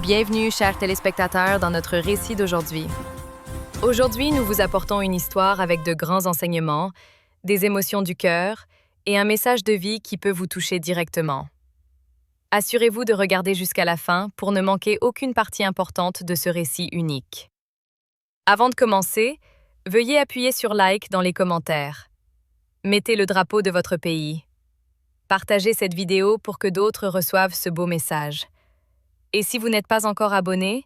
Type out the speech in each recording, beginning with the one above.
Bienvenue, chers téléspectateurs, dans notre récit d'aujourd'hui. Aujourd'hui, nous vous apportons une histoire avec de grands enseignements, des émotions du cœur et un message de vie qui peut vous toucher directement. Assurez-vous de regarder jusqu'à la fin pour ne manquer aucune partie importante de ce récit unique. Avant de commencer, veuillez appuyer sur like dans les commentaires. Mettez le drapeau de votre pays. Partagez cette vidéo pour que d'autres reçoivent ce beau message. Et si vous n'êtes pas encore abonné,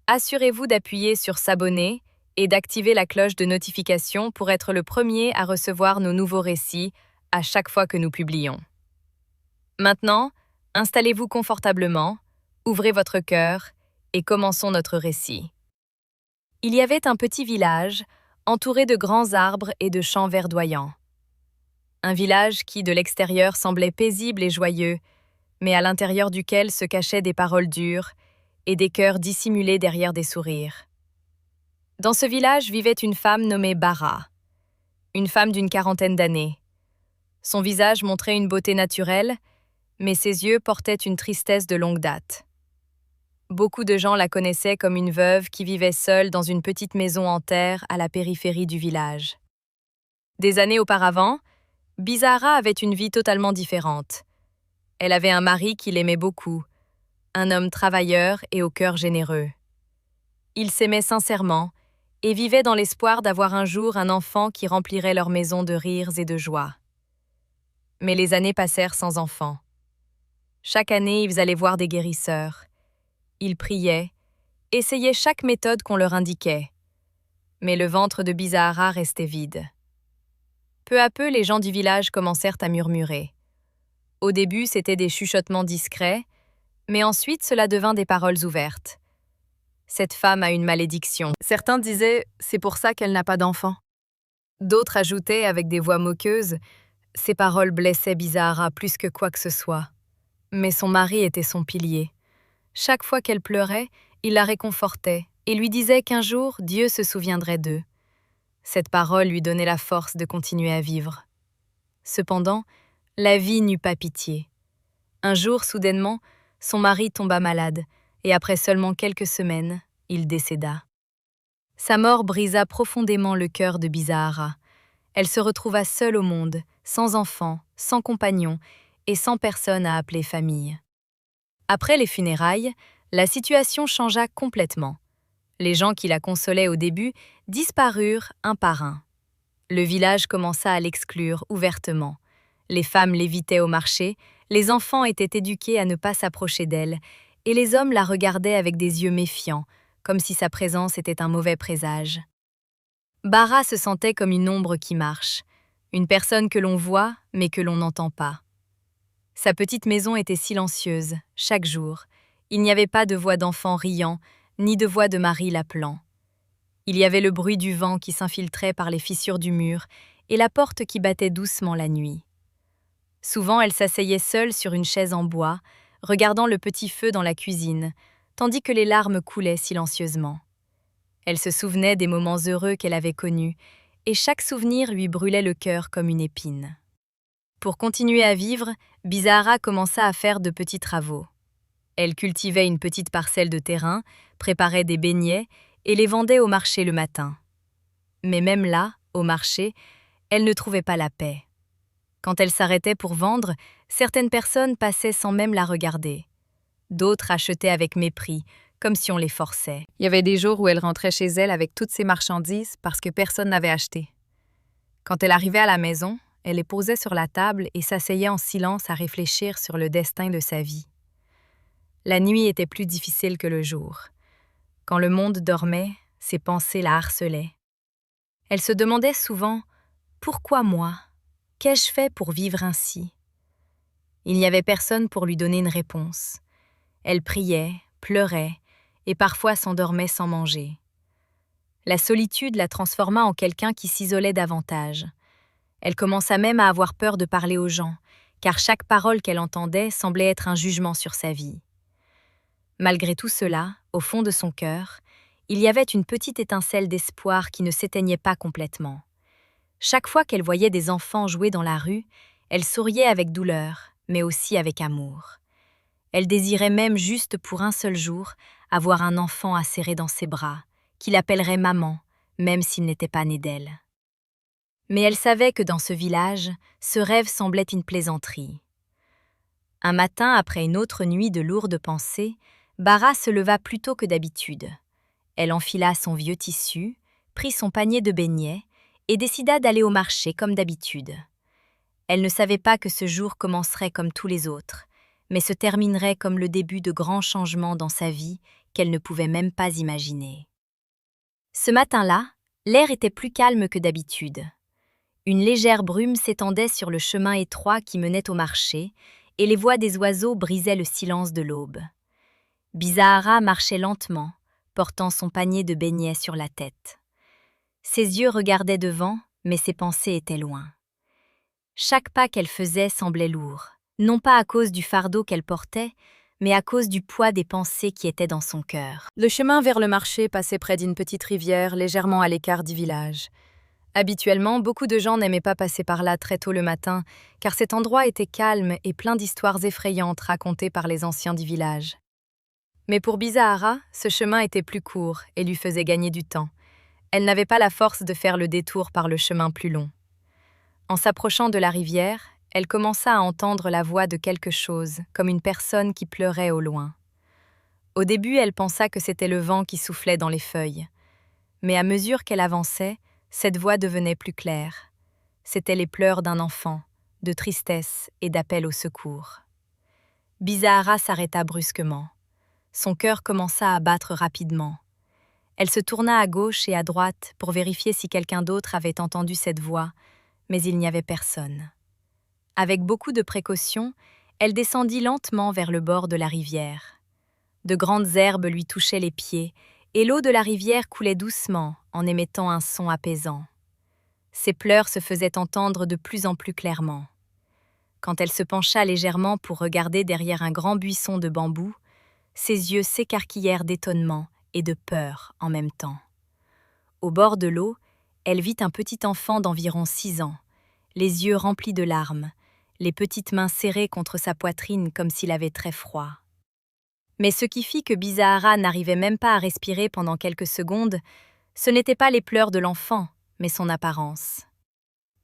assurez-vous d'appuyer sur s'abonner et d'activer la cloche de notification pour être le premier à recevoir nos nouveaux récits à chaque fois que nous publions. Maintenant, installez-vous confortablement, ouvrez votre cœur et commençons notre récit. Il y avait un petit village entouré de grands arbres et de champs verdoyants. Un village qui, de l'extérieur, semblait paisible et joyeux, mais à l'intérieur duquel se cachaient des paroles dures et des cœurs dissimulés derrière des sourires. Dans ce village vivait une femme nommée Bara, une femme d'une quarantaine d'années. Son visage montrait une beauté naturelle, mais ses yeux portaient une tristesse de longue date. Beaucoup de gens la connaissaient comme une veuve qui vivait seule dans une petite maison en terre à la périphérie du village. Des années auparavant, Bizarra avait une vie totalement différente. Elle avait un mari qui l'aimait beaucoup, un homme travailleur et au cœur généreux. Ils s'aimaient sincèrement et vivaient dans l'espoir d'avoir un jour un enfant qui remplirait leur maison de rires et de joie. Mais les années passèrent sans enfant. Chaque année, ils allaient voir des guérisseurs. Ils priaient, essayaient chaque méthode qu'on leur indiquait. Mais le ventre de Bizarra restait vide. Peu à peu, les gens du village commencèrent à murmurer. Au début, c'étaient des chuchotements discrets, mais ensuite cela devint des paroles ouvertes. Cette femme a une malédiction. Certains disaient « c'est pour ça qu'elle n'a pas d'enfant ». D'autres ajoutaient avec des voix moqueuses « ces paroles blessaient Bizarra plus que quoi que ce soit ». Mais son mari était son pilier. Chaque fois qu'elle pleurait, il la réconfortait et lui disait qu'un jour Dieu se souviendrait d'eux. Cette parole lui donnait la force de continuer à vivre. Cependant, la vie n'eut pas pitié. Un jour, soudainement, son mari tomba malade, et après seulement quelques semaines, il décéda. Sa mort brisa profondément le cœur de Bizarra. Elle se retrouva seule au monde, sans enfant, sans compagnon, et sans personne à appeler famille. Après les funérailles, la situation changea complètement. Les gens qui la consolaient au début disparurent un par un. Le village commença à l'exclure ouvertement. Les femmes l'évitaient au marché, les enfants étaient éduqués à ne pas s'approcher d'elle, et les hommes la regardaient avec des yeux méfiants, comme si sa présence était un mauvais présage. Bara se sentait comme une ombre qui marche, une personne que l'on voit, mais que l'on n'entend pas. Sa petite maison était silencieuse, chaque jour. Il n'y avait pas de voix d'enfant riant, ni de voix de mari l'appelant. Il y avait le bruit du vent qui s'infiltrait par les fissures du mur et la porte qui battait doucement la nuit. Souvent, elle s'asseyait seule sur une chaise en bois, regardant le petit feu dans la cuisine, tandis que les larmes coulaient silencieusement. Elle se souvenait des moments heureux qu'elle avait connus, et chaque souvenir lui brûlait le cœur comme une épine. Pour continuer à vivre, Bizarra commença à faire de petits travaux. Elle cultivait une petite parcelle de terrain, préparait des beignets et les vendait au marché le matin. Mais même là, au marché, elle ne trouvait pas la paix. Quand elle s'arrêtait pour vendre, certaines personnes passaient sans même la regarder. D'autres achetaient avec mépris, comme si on les forçait. Il y avait des jours où elle rentrait chez elle avec toutes ses marchandises parce que personne n'avait acheté. Quand elle arrivait à la maison, elle les posait sur la table et s'asseyait en silence à réfléchir sur le destin de sa vie. La nuit était plus difficile que le jour. Quand le monde dormait, ses pensées la harcelaient. Elle se demandait souvent « Pourquoi moi ? Qu'ai-je fait pour vivre ainsi ?» Il n'y avait personne pour lui donner une réponse. Elle priait, pleurait et parfois s'endormait sans manger. La solitude la transforma en quelqu'un qui s'isolait davantage. Elle commença même à avoir peur de parler aux gens, car chaque parole qu'elle entendait semblait être un jugement sur sa vie. Malgré tout cela, au fond de son cœur, il y avait une petite étincelle d'espoir qui ne s'éteignait pas complètement. Chaque fois qu'elle voyait des enfants jouer dans la rue, elle souriait avec douleur, mais aussi avec amour. Elle désirait même juste pour un seul jour avoir un enfant à serrer dans ses bras, qu'il appellerait maman, même s'il n'était pas né d'elle. Mais elle savait que dans ce village, ce rêve semblait une plaisanterie. Un matin, après une autre nuit de lourdes pensées, Bara se leva plus tôt que d'habitude. Elle enfila son vieux tissu, prit son panier de beignets et décida d'aller au marché comme d'habitude. Elle ne savait pas que ce jour commencerait comme tous les autres, mais se terminerait comme le début de grands changements dans sa vie qu'elle ne pouvait même pas imaginer. Ce matin-là, l'air était plus calme que d'habitude. Une légère brume s'étendait sur le chemin étroit qui menait au marché, et les voix des oiseaux brisaient le silence de l'aube. Bizahara marchait lentement, portant son panier de beignets sur la tête. Ses yeux regardaient devant, mais ses pensées étaient loin. Chaque pas qu'elle faisait semblait lourd, non pas à cause du fardeau qu'elle portait, mais à cause du poids des pensées qui étaient dans son cœur. Le chemin vers le marché passait près d'une petite rivière légèrement à l'écart du village. Habituellement, beaucoup de gens n'aimaient pas passer par là très tôt le matin, car cet endroit était calme et plein d'histoires effrayantes racontées par les anciens du village. Mais pour Bizahara, ce chemin était plus court et lui faisait gagner du temps. Elle n'avait pas la force de faire le détour par le chemin plus long. En s'approchant de la rivière, elle commença à entendre la voix de quelque chose, comme une personne qui pleurait au loin. Au début, elle pensa que c'était le vent qui soufflait dans les feuilles. Mais à mesure qu'elle avançait, cette voix devenait plus claire. C'étaient les pleurs d'un enfant, de tristesse et d'appel au secours. Bizahara s'arrêta brusquement. Son cœur commença à battre rapidement. Elle se tourna à gauche et à droite pour vérifier si quelqu'un d'autre avait entendu cette voix, mais il n'y avait personne. Avec beaucoup de précaution, elle descendit lentement vers le bord de la rivière. De grandes herbes lui touchaient les pieds, et l'eau de la rivière coulait doucement en émettant un son apaisant. Ses pleurs se faisaient entendre de plus en plus clairement. Quand elle se pencha légèrement pour regarder derrière un grand buisson de bambou, ses yeux s'écarquillèrent d'étonnement et de peur en même temps. Au bord de l'eau, elle vit un petit enfant d'environ 6 ans, les yeux remplis de larmes, les petites mains serrées contre sa poitrine comme s'il avait très froid. Mais ce qui fit que Bizahara n'arrivait même pas à respirer pendant quelques secondes, ce n'étaient pas les pleurs de l'enfant, mais son apparence.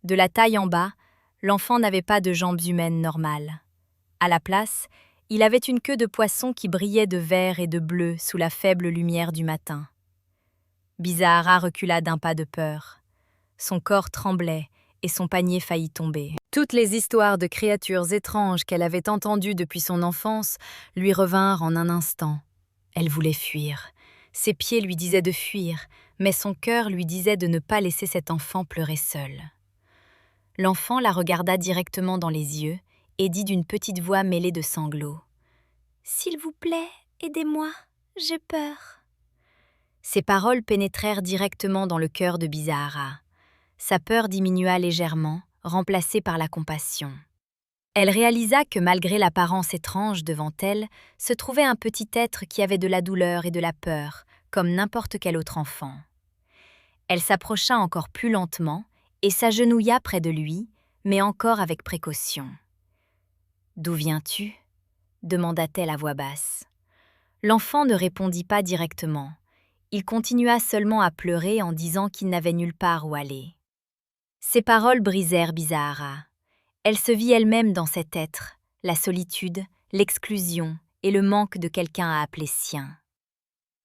De la taille en bas, l'enfant n'avait pas de jambes humaines normales. À la place, il avait une queue de poisson qui brillait de vert et de bleu sous la faible lumière du matin. Bizahara recula d'un pas de peur. Son corps tremblait et son panier faillit tomber. Toutes les histoires de créatures étranges qu'elle avait entendues depuis son enfance lui revinrent en un instant. Elle voulait fuir. Ses pieds lui disaient de fuir, mais son cœur lui disait de ne pas laisser cet enfant pleurer seul. L'enfant la regarda directement dans les yeux et dit d'une petite voix mêlée de sanglots. « S'il vous plaît, aidez-moi, j'ai peur. » Ces paroles pénétrèrent directement dans le cœur de Bizahara. Sa peur diminua légèrement, remplacée par la compassion. Elle réalisa que malgré l'apparence étrange devant elle, se trouvait un petit être qui avait de la douleur et de la peur, comme n'importe quel autre enfant. Elle s'approcha encore plus lentement et s'agenouilla près de lui, mais encore avec précaution. « D'où viens-tu » demanda-t-elle à voix basse. L'enfant ne répondit pas directement. Il continua seulement à pleurer en disant qu'il n'avait nulle part où aller. Ces paroles brisèrent Bizahara. Elle se vit elle-même dans cet être, la solitude, l'exclusion et le manque de quelqu'un à appeler sien.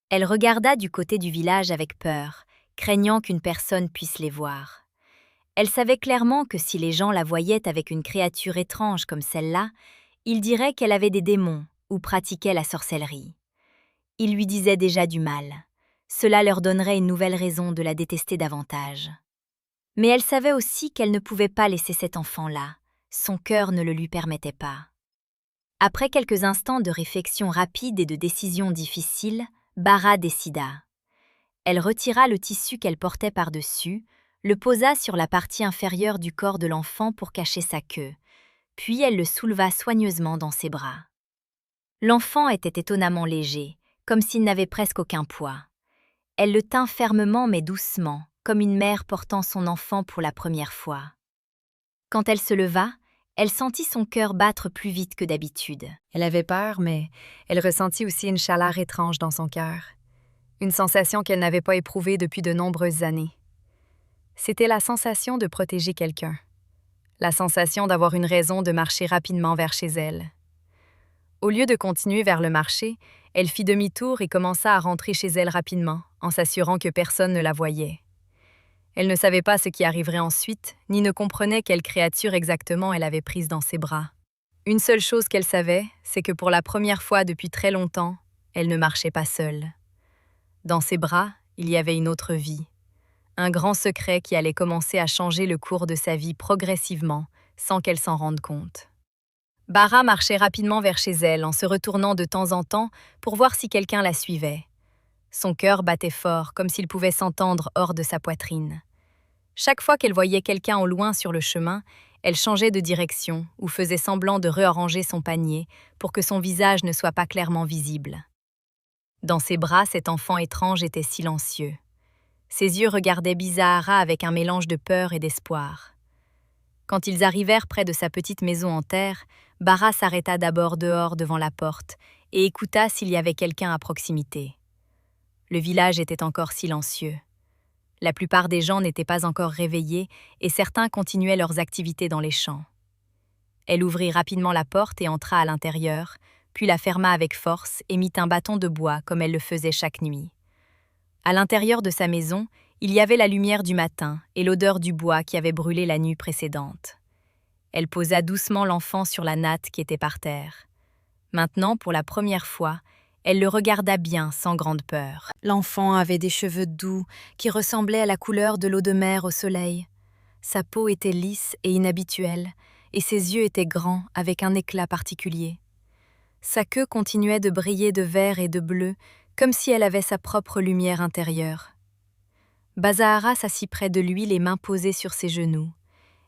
Elle regarda du côté du village avec peur, craignant qu'une personne puisse les voir. Elle savait clairement que si les gens la voyaient avec une créature étrange comme celle-là, ils diraient qu'elle avait des démons ou pratiquait la sorcellerie. Ils lui disaient déjà du mal. Cela leur donnerait une nouvelle raison de la détester davantage. Mais elle savait aussi qu'elle ne pouvait pas laisser cet enfant-là. Son cœur ne le lui permettait pas. Après quelques instants de réflexion rapide et de décision difficile, Bara décida. Elle retira le tissu qu'elle portait par-dessus, le posa sur la partie inférieure du corps de l'enfant pour cacher sa queue, puis elle le souleva soigneusement dans ses bras. L'enfant était étonnamment léger, comme s'il n'avait presque aucun poids. Elle le tint fermement mais doucement, comme une mère portant son enfant pour la première fois. Quand elle se leva, Elle sentit son cœur battre plus vite que d'habitude. Elle avait peur, mais elle ressentit aussi une chaleur étrange dans son cœur. Une sensation qu'elle n'avait pas éprouvée depuis de nombreuses années. C'était la sensation de protéger quelqu'un. La sensation d'avoir une raison de marcher rapidement vers chez elle. Au lieu de continuer vers le marché, elle fit demi-tour et commença à rentrer chez elle rapidement, en s'assurant que personne ne la voyait. Elle ne savait pas ce qui arriverait ensuite, ni ne comprenait quelle créature exactement elle avait prise dans ses bras. Une seule chose qu'elle savait, c'est que pour la première fois depuis très longtemps, elle ne marchait pas seule. Dans ses bras, il y avait une autre vie. Un grand secret qui allait commencer à changer le cours de sa vie progressivement, sans qu'elle s'en rende compte. Bara marchait rapidement vers chez elle en se retournant de temps en temps pour voir si quelqu'un la suivait. Son cœur battait fort, comme s'il pouvait s'entendre hors de sa poitrine. Chaque fois qu'elle voyait quelqu'un au loin sur le chemin, elle changeait de direction ou faisait semblant de réarranger son panier pour que son visage ne soit pas clairement visible. Dans ses bras, cet enfant étrange était silencieux. Ses yeux regardaient Bizahara avec un mélange de peur et d'espoir. Quand ils arrivèrent près de sa petite maison en terre, Bara s'arrêta d'abord dehors devant la porte et écouta s'il y avait quelqu'un à proximité. Le village était encore silencieux. La plupart des gens n'étaient pas encore réveillés et certains continuaient leurs activités dans les champs. Elle ouvrit rapidement la porte et entra à l'intérieur, puis la ferma avec force et mit un bâton de bois comme elle le faisait chaque nuit. À l'intérieur de sa maison, il y avait la lumière du matin et l'odeur du bois qui avait brûlé la nuit précédente. Elle posa doucement l'enfant sur la natte qui était par terre. Maintenant, pour la première fois, elle le regarda bien sans grande peur. L'enfant avait des cheveux doux qui ressemblaient à la couleur de l'eau de mer au soleil. Sa peau était lisse et inhabituelle, et ses yeux étaient grands avec un éclat particulier. Sa queue continuait de briller de vert et de bleu, comme si elle avait sa propre lumière intérieure. Bazahara s'assit près de lui, les mains posées sur ses genoux.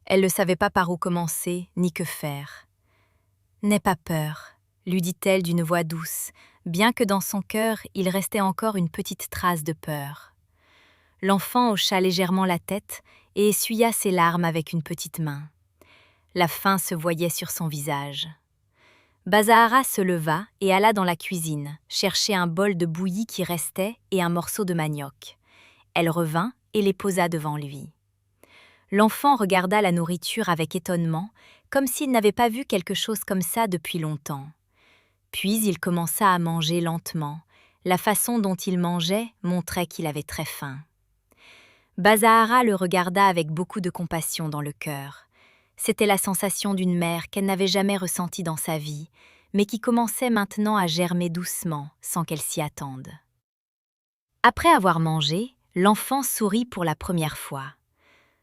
Elle ne savait pas par où commencer, ni que faire. « N'aie pas peur », lui dit-elle d'une voix douce, bien que dans son cœur, il restait encore une petite trace de peur. L'enfant hocha légèrement la tête et essuya ses larmes avec une petite main. La faim se voyait sur son visage. Bazahara se leva et alla dans la cuisine, chercher un bol de bouillie qui restait et un morceau de manioc. Elle revint et les posa devant lui. L'enfant regarda la nourriture avec étonnement, comme s'il n'avait pas vu quelque chose comme ça depuis longtemps. Puis il commença à manger lentement. La façon dont il mangeait montrait qu'il avait très faim. Bazahara le regarda avec beaucoup de compassion dans le cœur. C'était la sensation d'une mère qu'elle n'avait jamais ressentie dans sa vie, mais qui commençait maintenant à germer doucement, sans qu'elle s'y attende. Après avoir mangé, l'enfant sourit pour la première fois.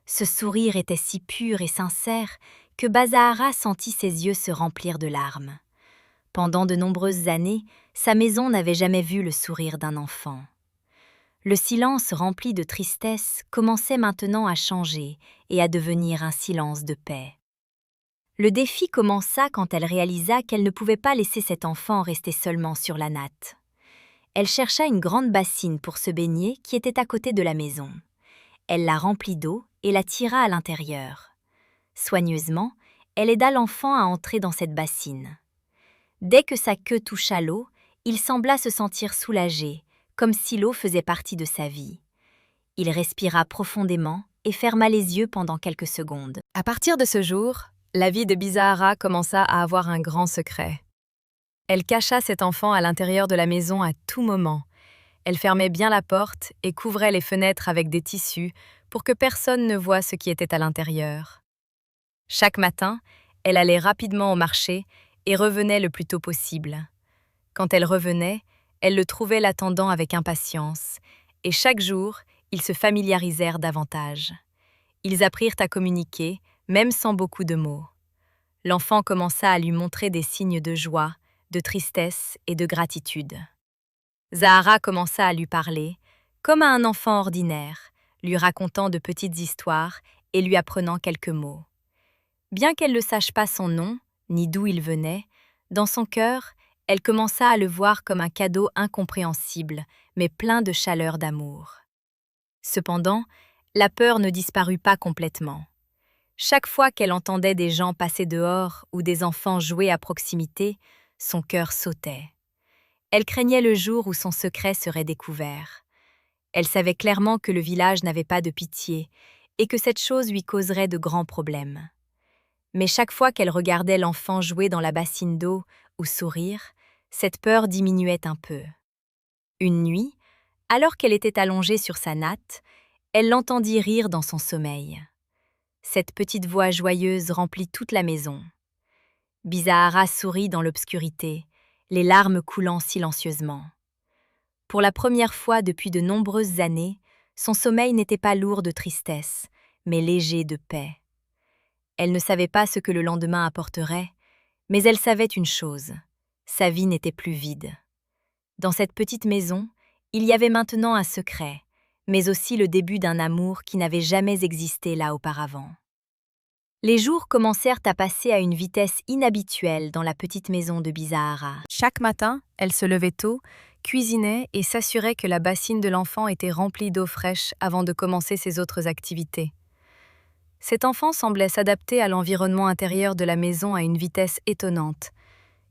Ce sourire était si pur et sincère que Bazahara sentit ses yeux se remplir de larmes. Pendant de nombreuses années, sa maison n'avait jamais vu le sourire d'un enfant. Le silence rempli de tristesse commençait maintenant à changer et à devenir un silence de paix. Le défi commença quand elle réalisa qu'elle ne pouvait pas laisser cet enfant rester seulement sur la natte. Elle chercha une grande bassine pour se baigner qui était à côté de la maison. Elle la remplit d'eau et la tira à l'intérieur. Soigneusement, elle aida l'enfant à entrer dans cette bassine. Dès que sa queue toucha l'eau, il sembla se sentir soulagé, comme si l'eau faisait partie de sa vie. Il respira profondément et ferma les yeux pendant quelques secondes. À partir de ce jour, la vie de Bizahara commença à avoir un grand secret. Elle cacha cet enfant à l'intérieur de la maison à tout moment. Elle fermait bien la porte et couvrait les fenêtres avec des tissus pour que personne ne voie ce qui était à l'intérieur. Chaque matin, elle allait rapidement au marché et revenait le plus tôt possible. Quand elle revenait, elle le trouvait l'attendant avec impatience, et chaque jour, ils se familiarisèrent davantage. Ils apprirent à communiquer, même sans beaucoup de mots. L'enfant commença à lui montrer des signes de joie, de tristesse et de gratitude. Zahara commença à lui parler, comme à un enfant ordinaire, lui racontant de petites histoires et lui apprenant quelques mots. Bien qu'elle ne sache pas son nom, ni d'où il venait, dans son cœur, elle commença à le voir comme un cadeau incompréhensible, mais plein de chaleur d'amour. Cependant, la peur ne disparut pas complètement. Chaque fois qu'elle entendait des gens passer dehors ou des enfants jouer à proximité, son cœur sautait. Elle craignait le jour où son secret serait découvert. Elle savait clairement que le village n'avait pas de pitié et que cette chose lui causerait de grands problèmes. Mais chaque fois qu'elle regardait l'enfant jouer dans la bassine d'eau ou sourire, cette peur diminuait un peu. Une nuit, alors qu'elle était allongée sur sa natte, elle l'entendit rire dans son sommeil. Cette petite voix joyeuse remplit toute la maison. Bizahara sourit dans l'obscurité, les larmes coulant silencieusement. Pour la première fois depuis de nombreuses années, son sommeil n'était pas lourd de tristesse, mais léger de paix. Elle ne savait pas ce que le lendemain apporterait, mais elle savait une chose, sa vie n'était plus vide. Dans cette petite maison, il y avait maintenant un secret, mais aussi le début d'un amour qui n'avait jamais existé là auparavant. Les jours commencèrent à passer à une vitesse inhabituelle dans la petite maison de Bizahara. Chaque matin, elle se levait tôt, cuisinait et s'assurait que la bassine de l'enfant était remplie d'eau fraîche avant de commencer ses autres activités. Cet enfant semblait s'adapter à l'environnement intérieur de la maison à une vitesse étonnante.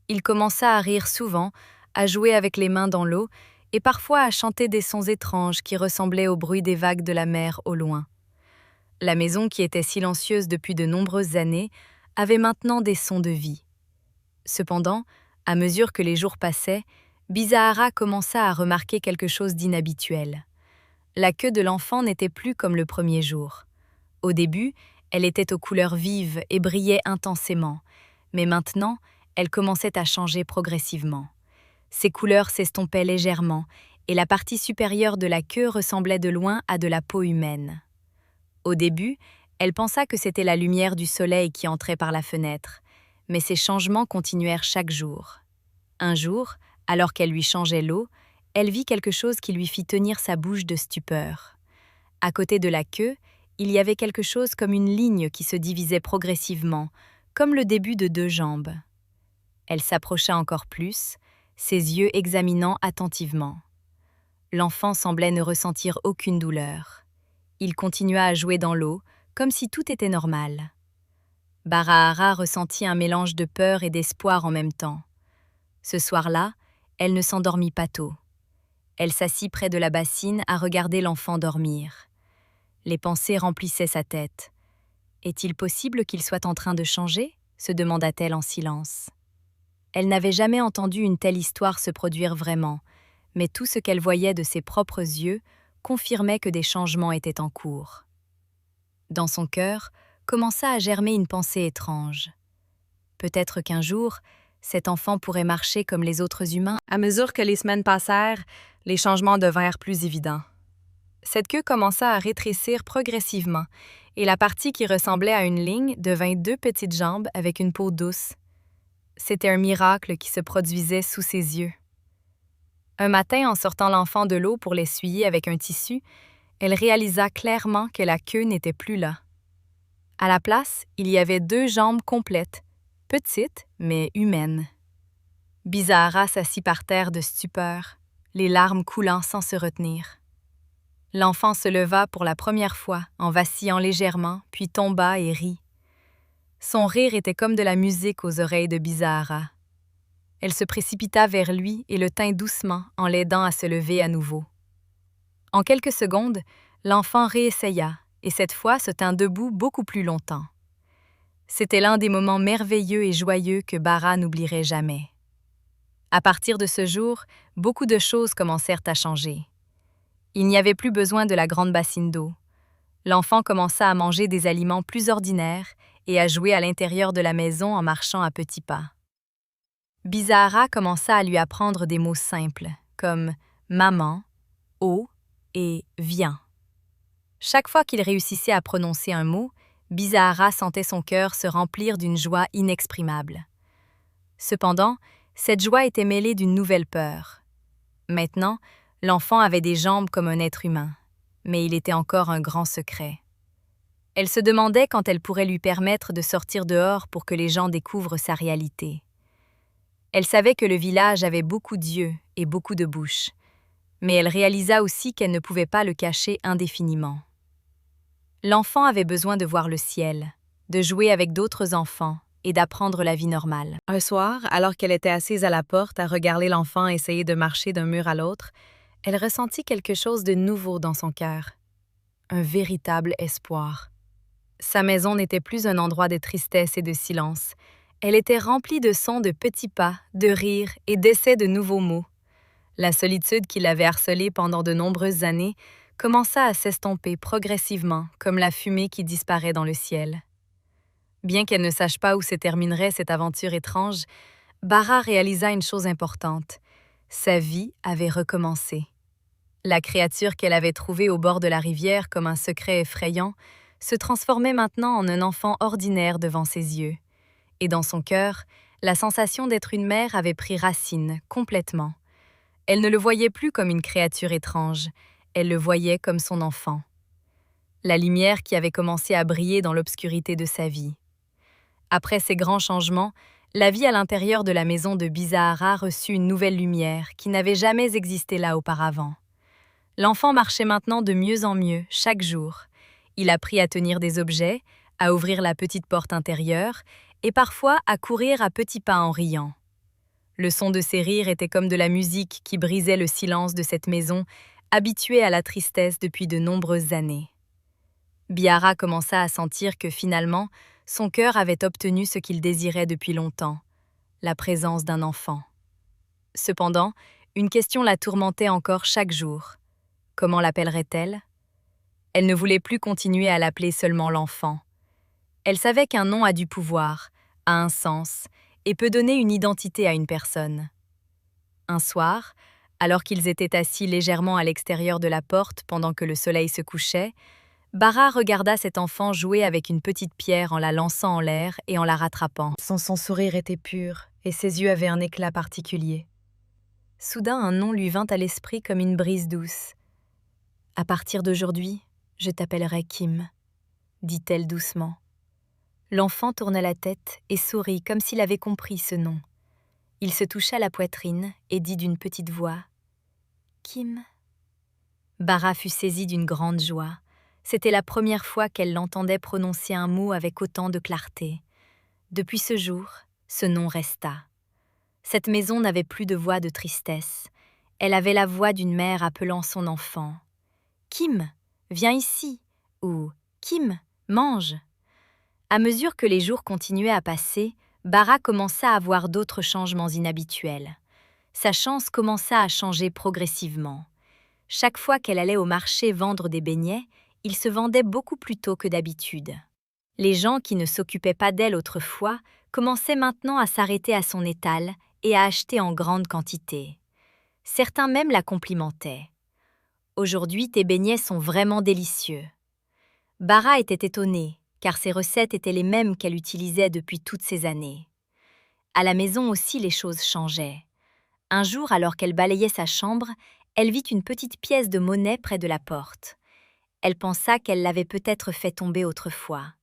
Il commença à rire souvent, à jouer avec les mains dans l'eau et parfois à chanter des sons étranges qui ressemblaient au bruit des vagues de la mer au loin. La maison, qui était silencieuse depuis de nombreuses années, avait maintenant des sons de vie. Cependant, à mesure que les jours passaient, Bizahara commença à remarquer quelque chose d'inhabituel. La queue de l'enfant n'était plus comme le premier jour. Au début, elle était aux couleurs vives et brillait intensément, mais maintenant, elle commençait à changer progressivement. Ses couleurs s'estompaient légèrement et la partie supérieure de la queue ressemblait de loin à de la peau humaine. Au début, elle pensa que c'était la lumière du soleil qui entrait par la fenêtre, mais ces changements continuèrent chaque jour. Un jour, alors qu'elle lui changeait l'eau, elle vit quelque chose qui lui fit tenir sa bouche de stupeur. À côté de la queue, il y avait quelque chose comme une ligne qui se divisait progressivement, comme le début de 2 jambes. Elle s'approcha encore plus, ses yeux examinant attentivement. L'enfant semblait ne ressentir aucune douleur. Il continua à jouer dans l'eau, comme si tout était normal. Barahara ressentit un mélange de peur et d'espoir en même temps. Ce soir-là, elle ne s'endormit pas tôt. Elle s'assit près de la bassine à regarder l'enfant dormir. Les pensées remplissaient sa tête. Est-il possible qu'il soit en train de changer ? Se demanda-t-elle en silence. Elle n'avait jamais entendu une telle histoire se produire vraiment, mais tout ce qu'elle voyait de ses propres yeux confirmait que des changements étaient en cours. Dans son cœur, commença à germer une pensée étrange. Peut-être qu'un jour, cet enfant pourrait marcher comme les autres humains. À mesure que les semaines passèrent, les changements devinrent plus évidents. Cette queue commença à rétrécir progressivement, et la partie qui ressemblait à une ligne devint 2 petites jambes avec une peau douce. C'était un miracle qui se produisait sous ses yeux. Un matin, en sortant l'enfant de l'eau pour l'essuyer avec un tissu, elle réalisa clairement que la queue n'était plus là. À la place, il y avait 2 jambes complètes, petites mais humaines. Bizahara s'assit par terre de stupeur, les larmes coulant sans se retenir. L'enfant se leva pour la première fois, en vacillant légèrement, puis tomba et rit. Son rire était comme de la musique aux oreilles de Bizahara. Elle se précipita vers lui et le tint doucement en l'aidant à se lever à nouveau. En quelques secondes, l'enfant réessaya et cette fois se tint debout beaucoup plus longtemps. C'était l'un des moments merveilleux et joyeux que Bara n'oublierait jamais. À partir de ce jour, beaucoup de choses commencèrent à changer. Il n'y avait plus besoin de la grande bassine d'eau. L'enfant commença à manger des aliments plus ordinaires et à jouer à l'intérieur de la maison en marchant à petits pas. Bizahara commença à lui apprendre des mots simples, comme « maman »,« eau » et « viens ». Chaque fois qu'il réussissait à prononcer un mot, Bizahara sentait son cœur se remplir d'une joie inexprimable. Cependant, cette joie était mêlée d'une nouvelle peur. Maintenant, l'enfant avait des jambes comme un être humain, mais il était encore un grand secret. Elle se demandait quand elle pourrait lui permettre de sortir dehors pour que les gens découvrent sa réalité. Elle savait que le village avait beaucoup d'yeux et beaucoup de bouches, mais elle réalisa aussi qu'elle ne pouvait pas le cacher indéfiniment. L'enfant avait besoin de voir le ciel, de jouer avec d'autres enfants et d'apprendre la vie normale. Un soir, alors qu'elle était assise à la porte à regarder l'enfant essayer de marcher d'un mur à l'autre, elle ressentit quelque chose de nouveau dans son cœur. Un véritable espoir. Sa maison n'était plus un endroit de tristesse et de silence. Elle était remplie de sons de petits pas, de rires et d'essais de nouveaux mots. La solitude qui l'avait harcelée pendant de nombreuses années commença à s'estomper progressivement comme la fumée qui disparaît dans le ciel. Bien qu'elle ne sache pas où se terminerait cette aventure étrange, Bara réalisa une chose importante. Sa vie avait recommencé. La créature qu'elle avait trouvée au bord de la rivière comme un secret effrayant se transformait maintenant en un enfant ordinaire devant ses yeux. Et dans son cœur, la sensation d'être une mère avait pris racine complètement. Elle ne le voyait plus comme une créature étrange, elle le voyait comme son enfant. La lumière qui avait commencé à briller dans l'obscurité de sa vie. Après ces grands changements, la vie à l'intérieur de la maison de Bizahara reçut une nouvelle lumière qui n'avait jamais existé là auparavant. L'enfant marchait maintenant de mieux en mieux, chaque jour. Il apprit à tenir des objets, à ouvrir la petite porte intérieure et parfois à courir à petits pas en riant. Le son de ses rires était comme de la musique qui brisait le silence de cette maison, habituée à la tristesse depuis de nombreuses années. Biara commença à sentir que finalement, son cœur avait obtenu ce qu'il désirait depuis longtemps, la présence d'un enfant. Cependant, une question la tourmentait encore chaque jour. Comment l'appellerait-elle? Elle ne voulait plus continuer à l'appeler seulement l'enfant. Elle savait qu'un nom a du pouvoir, a un sens, et peut donner une identité à une personne. Un soir, alors qu'ils étaient assis légèrement à l'extérieur de la porte pendant que le soleil se couchait, Bara regarda cet enfant jouer avec une petite pierre en la lançant en l'air et en la rattrapant. Son sourire était pur et ses yeux avaient un éclat particulier. Soudain, un nom lui vint à l'esprit comme une brise douce. « À partir d'aujourd'hui, je t'appellerai Kim », dit-elle doucement. L'enfant tourna la tête et sourit comme s'il avait compris ce nom. Il se toucha la poitrine et dit d'une petite voix « Kim ». Bara fut saisie d'une grande joie. C'était la première fois qu'elle l'entendait prononcer un mot avec autant de clarté. Depuis ce jour, ce nom resta. Cette maison n'avait plus de voix de tristesse. Elle avait la voix d'une mère appelant son enfant. « Kim, viens ici » ou « Kim, mange ». À mesure que les jours continuaient à passer, Bara commença à voir d'autres changements inhabituels. Sa chance commença à changer progressivement. Chaque fois qu'elle allait au marché vendre des beignets, ils se vendaient beaucoup plus tôt que d'habitude. Les gens qui ne s'occupaient pas d'elle autrefois commençaient maintenant à s'arrêter à son étal et à acheter en grande quantité. Certains même la complimentaient. « Aujourd'hui, tes beignets sont vraiment délicieux. » Bara était étonnée, car ses recettes étaient les mêmes qu'elle utilisait depuis toutes ces années. À la maison aussi, les choses changeaient. Un jour, alors qu'elle balayait sa chambre, elle vit une petite pièce de monnaie près de la porte. Elle pensa qu'elle l'avait peut-être fait tomber autrefois.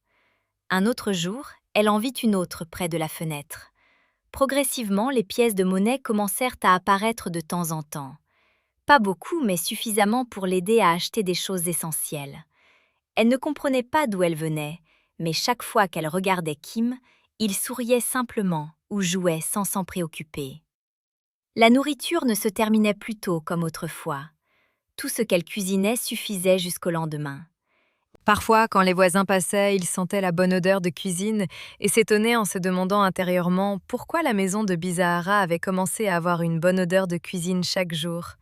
Un autre jour, elle en vit une autre près de la fenêtre. Progressivement, les pièces de monnaie commencèrent à apparaître de temps en temps. Pas beaucoup, mais suffisamment pour l'aider à acheter des choses essentielles. Elle ne comprenait pas d'où elles venaient, mais chaque fois qu'elle regardait Kim, il souriait simplement ou jouait sans s'en préoccuper. La nourriture ne se terminait plus tôt comme autrefois. Tout ce qu'elle cuisinait suffisait jusqu'au lendemain. Parfois, quand les voisins passaient, ils sentaient la bonne odeur de cuisine et s'étonnaient en se demandant intérieurement pourquoi la maison de Bizahara avait commencé à avoir une bonne odeur de cuisine chaque jour.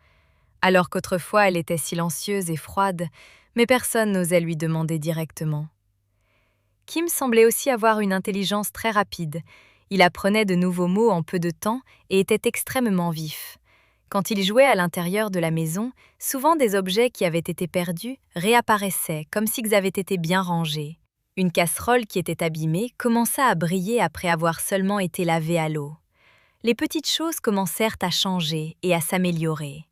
Alors qu'autrefois elle était silencieuse et froide, mais personne n'osait lui demander directement. Kim semblait aussi avoir une intelligence très rapide. Il apprenait de nouveaux mots en peu de temps et était extrêmement vif. Quand il jouait à l'intérieur de la maison, souvent des objets qui avaient été perdus réapparaissaient comme s'ils avaient été bien rangés. Une casserole qui était abîmée commença à briller après avoir seulement été lavée à l'eau. Les petites choses commencèrent à changer et à s'améliorer.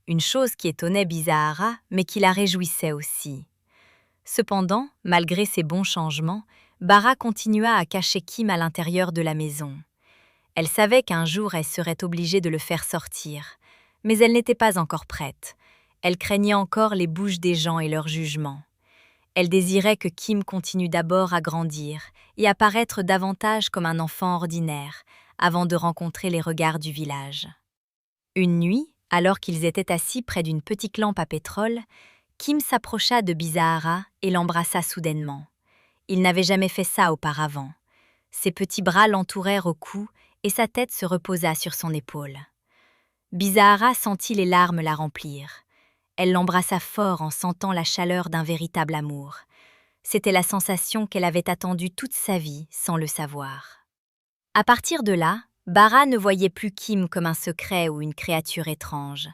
Une chose qui étonnait Bizahara, mais qui la réjouissait aussi. Cependant, malgré ces bons changements, Bara continua à cacher Kim à l'intérieur de la maison. Elle savait qu'un jour elle serait obligée de le faire sortir, mais elle n'était pas encore prête. Elle craignait encore les bouches des gens et leur jugement. Elle désirait que Kim continue d'abord à grandir et à paraître davantage comme un enfant ordinaire, avant de rencontrer les regards du village. Une nuit, alors qu'ils étaient assis près d'une petite lampe à pétrole, Kim s'approcha de Bizahara et l'embrassa soudainement. Il n'avait jamais fait ça auparavant. Ses petits bras l'entourèrent au cou et sa tête se reposa sur son épaule. Bizahara sentit les larmes la remplir. Elle l'embrassa fort en sentant la chaleur d'un véritable amour. C'était la sensation qu'elle avait attendue toute sa vie sans le savoir. À partir de là, Bara ne voyait plus Kim comme un secret ou une créature étrange.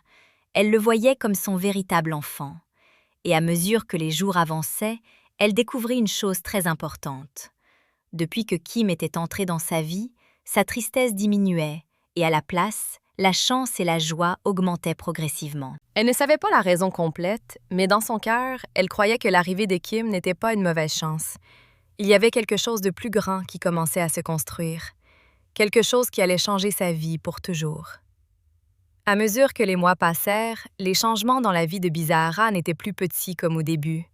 Elle le voyait comme son véritable enfant. Et à mesure que les jours avançaient, elle découvrit une chose très importante. Depuis que Kim était entré dans sa vie, sa tristesse diminuait, et à la place, la chance et la joie augmentaient progressivement. Elle ne savait pas la raison complète, mais dans son cœur, elle croyait que l'arrivée de Kim n'était pas une mauvaise chance. Il y avait quelque chose de plus grand qui commençait à se construire. Quelque chose qui allait changer sa vie pour toujours. À mesure que les mois passèrent, les changements dans la vie de Bizahara n'étaient plus petits comme au début.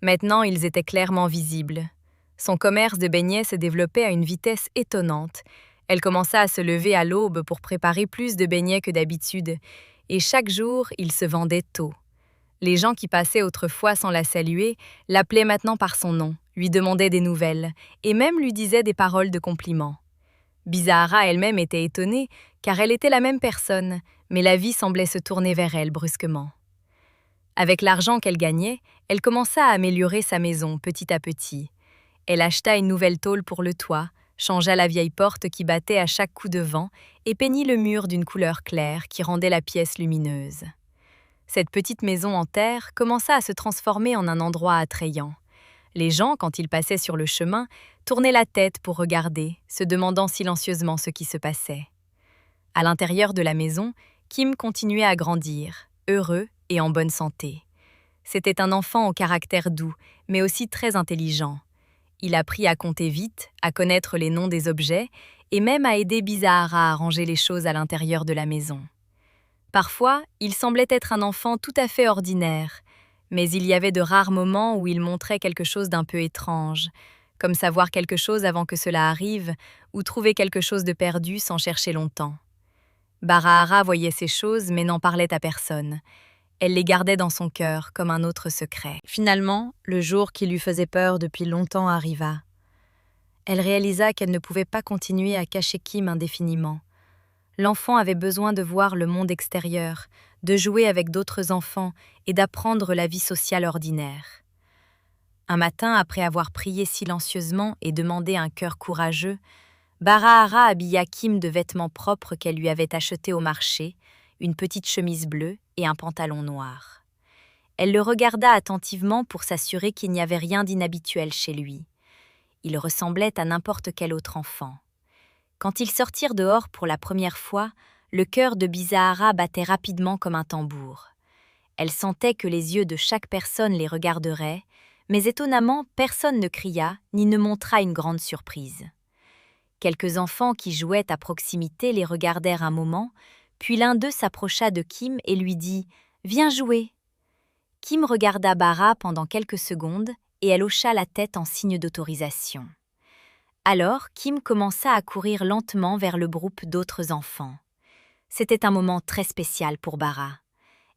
Maintenant, ils étaient clairement visibles. Son commerce de beignets se développait à une vitesse étonnante. Elle commença à se lever à l'aube pour préparer plus de beignets que d'habitude, et chaque jour, il se vendait tôt. Les gens qui passaient autrefois sans la saluer l'appelaient maintenant par son nom, lui demandaient des nouvelles, et même lui disaient des paroles de compliment. Bizahara elle-même était étonnée, car elle était la même personne, mais la vie semblait se tourner vers elle brusquement. Avec l'argent qu'elle gagnait, elle commença à améliorer sa maison petit à petit. Elle acheta une nouvelle tôle pour le toit, changea la vieille porte qui battait à chaque coup de vent et peignit le mur d'une couleur claire qui rendait la pièce lumineuse. Cette petite maison en terre commença à se transformer en un endroit attrayant. Les gens, quand ils passaient sur le chemin, tournaient la tête pour regarder, se demandant silencieusement ce qui se passait. À l'intérieur de la maison, Kim continuait à grandir, heureux et en bonne santé. C'était un enfant au caractère doux, mais aussi très intelligent. Il apprit à compter vite, à connaître les noms des objets et même à aider Bizahara à ranger les choses à l'intérieur de la maison. Parfois, il semblait être un enfant tout à fait ordinaire, mais il y avait de rares moments où il montrait quelque chose d'un peu étrange, comme savoir quelque chose avant que cela arrive ou trouver quelque chose de perdu sans chercher longtemps. Barahara voyait ces choses mais n'en parlait à personne. Elle les gardait dans son cœur comme un autre secret. Finalement, le jour qui lui faisait peur depuis longtemps arriva. Elle réalisa qu'elle ne pouvait pas continuer à cacher Kim indéfiniment. L'enfant avait besoin de voir le monde extérieur, de jouer avec d'autres enfants et d'apprendre la vie sociale ordinaire. Un matin, après avoir prié silencieusement et demandé un cœur courageux, Barahara habilla Kim de vêtements propres qu'elle lui avait achetés au marché, une petite chemise bleue et un pantalon noir. Elle le regarda attentivement pour s'assurer qu'il n'y avait rien d'inhabituel chez lui. Il ressemblait à n'importe quel autre enfant. Quand ils sortirent dehors pour la première fois, le cœur de Bizahara battait rapidement comme un tambour. Elle sentait que les yeux de chaque personne les regarderaient, mais étonnamment, personne ne cria ni ne montra une grande surprise. Quelques enfants qui jouaient à proximité les regardèrent un moment, puis l'un d'eux s'approcha de Kim et lui dit « Viens jouer ». Kim regarda Bara pendant quelques secondes et elle hocha la tête en signe d'autorisation. Alors, Kim commença à courir lentement vers le groupe d'autres enfants. C'était un moment très spécial pour Bara.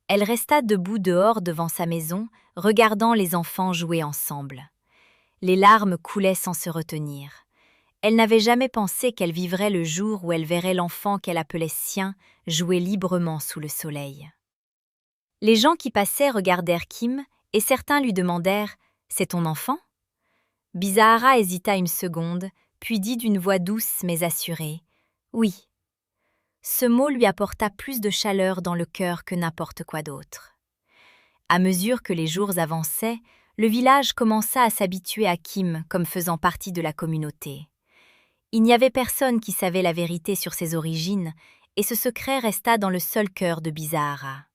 Elle resta debout dehors devant sa maison, regardant les enfants jouer ensemble. Les larmes coulaient sans se retenir. Elle n'avait jamais pensé qu'elle vivrait le jour où elle verrait l'enfant qu'elle appelait sien jouer librement sous le soleil. Les gens qui passaient regardèrent Kim et certains lui demandèrent « C'est ton enfant ?» Bizahara hésita une seconde, puis dit d'une voix douce mais assurée « Oui ». Ce mot lui apporta plus de chaleur dans le cœur que n'importe quoi d'autre. À mesure que les jours avançaient, le village commença à s'habituer à Kim comme faisant partie de la communauté. Il n'y avait personne qui savait la vérité sur ses origines, et ce secret resta dans le seul cœur de Bizahara.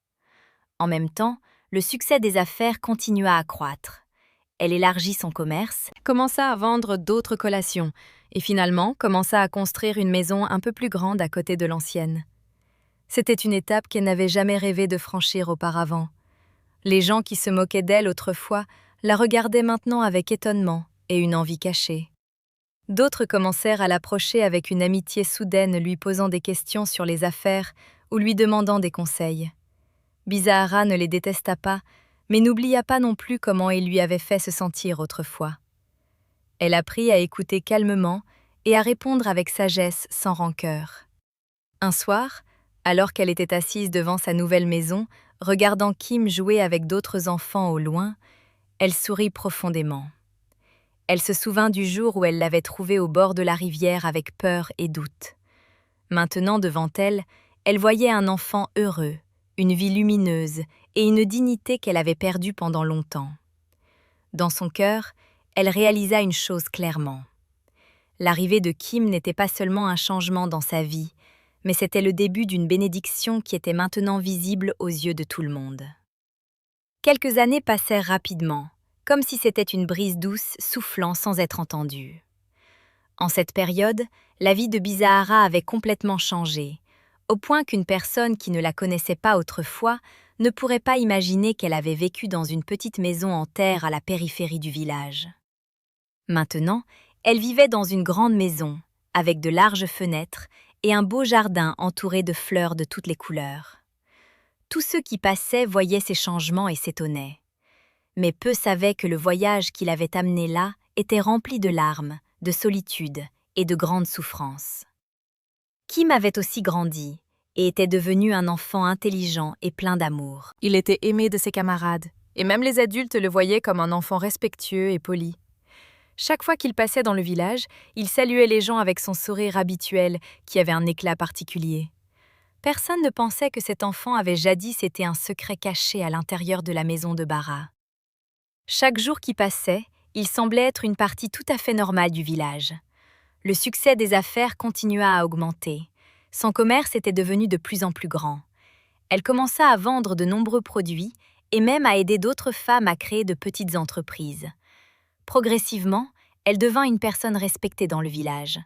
En même temps, le succès des affaires continua à croître. Elle élargit son commerce, commença à vendre d'autres collations, et finalement commença à construire une maison un peu plus grande à côté de l'ancienne. C'était une étape qu'elle n'avait jamais rêvé de franchir auparavant. Les gens qui se moquaient d'elle autrefois la regardaient maintenant avec étonnement et une envie cachée. D'autres commencèrent à l'approcher avec une amitié soudaine, lui posant des questions sur les affaires ou lui demandant des conseils. Bizahara ne les détesta pas, mais n'oublia pas non plus comment il lui avait fait se sentir autrefois. Elle apprit à écouter calmement et à répondre avec sagesse sans rancœur. Un soir, alors qu'elle était assise devant sa nouvelle maison, regardant Kim jouer avec d'autres enfants au loin, elle sourit profondément. Elle se souvint du jour où elle l'avait trouvé au bord de la rivière avec peur et doute. Maintenant, devant elle, elle voyait un enfant heureux, une vie lumineuse et une dignité qu'elle avait perdue pendant longtemps. Dans son cœur, elle réalisa une chose clairement. L'arrivée de Kim n'était pas seulement un changement dans sa vie, mais c'était le début d'une bénédiction qui était maintenant visible aux yeux de tout le monde. Quelques années passèrent rapidement, comme si c'était une brise douce soufflant sans être entendue. En cette période, la vie de Bizahara avait complètement changé, au point qu'une personne qui ne la connaissait pas autrefois ne pourrait pas imaginer qu'elle avait vécu dans une petite maison en terre à la périphérie du village. Maintenant, elle vivait dans une grande maison, avec de larges fenêtres et un beau jardin entouré de fleurs de toutes les couleurs. Tous ceux qui passaient voyaient ces changements et s'étonnaient. Mais peu savaient que le voyage qui l'avait amené là était rempli de larmes, de solitude et de grandes souffrances. Kim avait aussi grandi et était devenu un enfant intelligent et plein d'amour. Il était aimé de ses camarades, et même les adultes le voyaient comme un enfant respectueux et poli. Chaque fois qu'il passait dans le village, il saluait les gens avec son sourire habituel qui avait un éclat particulier. Personne ne pensait que cet enfant avait jadis été un secret caché à l'intérieur de la maison de Bara. Chaque jour qui passait, il semblait être une partie tout à fait normale du village. Le succès des affaires continua à augmenter. Son commerce était devenu de plus en plus grand. Elle commença à vendre de nombreux produits et même à aider d'autres femmes à créer de petites entreprises. Progressivement, elle devint une personne respectée dans le village.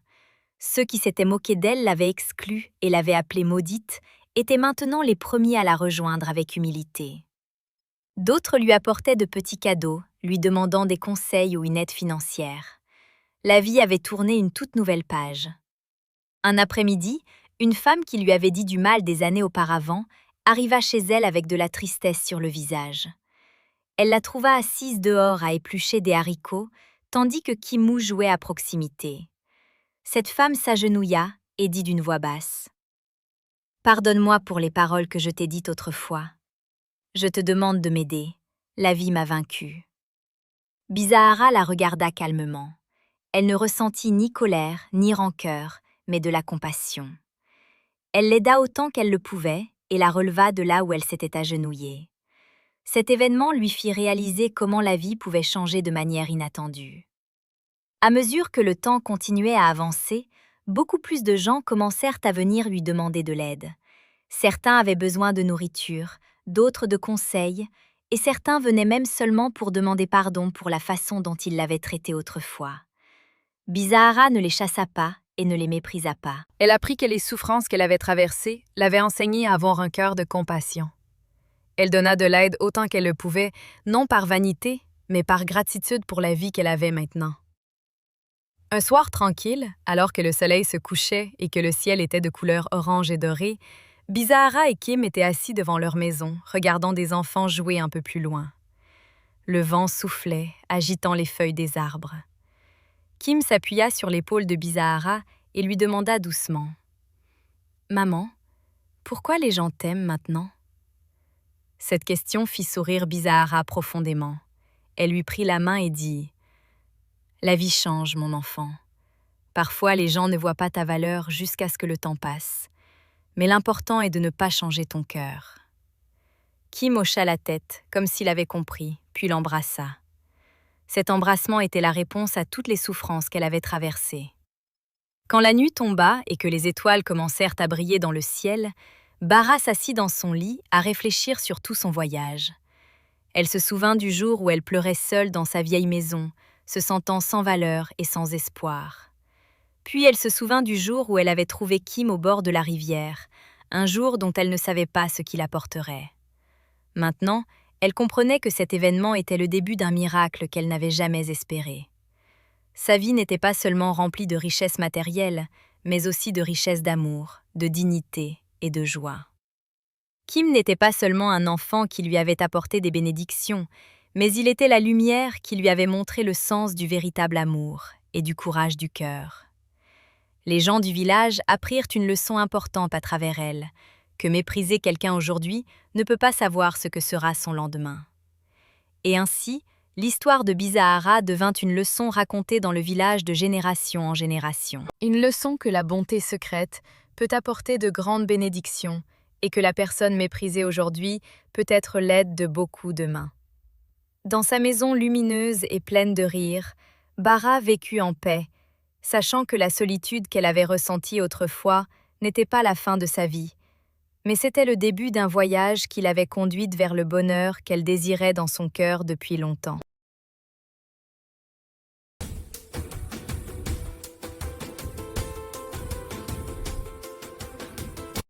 Ceux qui s'étaient moqués d'elle l'avaient exclue et l'avaient appelée maudite étaient maintenant les premiers à la rejoindre avec humilité. D'autres lui apportaient de petits cadeaux, lui demandant des conseils ou une aide financière. La vie avait tourné une toute nouvelle page. Un après-midi, une femme qui lui avait dit du mal des années auparavant arriva chez elle avec de la tristesse sur le visage. Elle la trouva assise dehors à éplucher des haricots, tandis que Kimou jouait à proximité. Cette femme s'agenouilla et dit d'une voix basse : « Pardonne-moi pour les paroles que je t'ai dites autrefois. Je te demande de m'aider. La vie m'a vaincue. » Bizahara la regarda calmement. Elle ne ressentit ni colère, ni rancœur, mais de la compassion. Elle l'aida autant qu'elle le pouvait et la releva de là où elle s'était agenouillée. Cet événement lui fit réaliser comment la vie pouvait changer de manière inattendue. À mesure que le temps continuait à avancer, beaucoup plus de gens commencèrent à venir lui demander de l'aide. Certains avaient besoin de nourriture, d'autres de conseils, et certains venaient même seulement pour demander pardon pour la façon dont ils l'avaient traité autrefois. Bizahara ne les chassa pas et ne les méprisa pas. Elle apprit que les souffrances qu'elle avait traversées l'avaient enseignée à avoir un cœur de compassion. Elle donna de l'aide autant qu'elle le pouvait, non par vanité, mais par gratitude pour la vie qu'elle avait maintenant. Un soir tranquille, alors que le soleil se couchait et que le ciel était de couleur orange et dorée, Bizahara et Kim étaient assis devant leur maison, regardant des enfants jouer un peu plus loin. Le vent soufflait, agitant les feuilles des arbres. Kim s'appuya sur l'épaule de Bizahara et lui demanda doucement : « Maman, pourquoi les gens t'aiment maintenant ?» Cette question fit sourire Bizahara profondément. Elle lui prit la main et dit : « La vie change, mon enfant. Parfois, les gens ne voient pas ta valeur jusqu'à ce que le temps passe. Mais l'important est de ne pas changer ton cœur. » Kim hocha la tête, comme s'il avait compris, puis l'embrassa. Cet embrassement était la réponse à toutes les souffrances qu'elle avait traversées. Quand la nuit tomba et que les étoiles commencèrent à briller dans le ciel, Bara s'assit dans son lit à réfléchir sur tout son voyage. Elle se souvint du jour où elle pleurait seule dans sa vieille maison, se sentant sans valeur et sans espoir. Puis elle se souvint du jour où elle avait trouvé Kim au bord de la rivière, un jour dont elle ne savait pas ce qu'il apporterait. Maintenant, Elle comprenait que cet événement était le début d'un miracle qu'elle n'avait jamais espéré. Sa vie n'était pas seulement remplie de richesses matérielles, mais aussi de richesses d'amour, de dignité et de joie. Kim n'était pas seulement un enfant qui lui avait apporté des bénédictions, mais il était la lumière qui lui avait montré le sens du véritable amour et du courage du cœur. Les gens du village apprirent une leçon importante à travers elle, que mépriser quelqu'un aujourd'hui ne peut pas savoir ce que sera son lendemain. Et ainsi, l'histoire de Bisahara devint une leçon racontée dans le village de génération en génération. Une leçon que la bonté secrète peut apporter de grandes bénédictions et que la personne méprisée aujourd'hui peut être l'aide de beaucoup demain. Dans sa maison lumineuse et pleine de rire, Bara vécut en paix, sachant que la solitude qu'elle avait ressentie autrefois n'était pas la fin de sa vie, mais c'était le début d'un voyage qui l'avait conduite vers le bonheur qu'elle désirait dans son cœur depuis longtemps.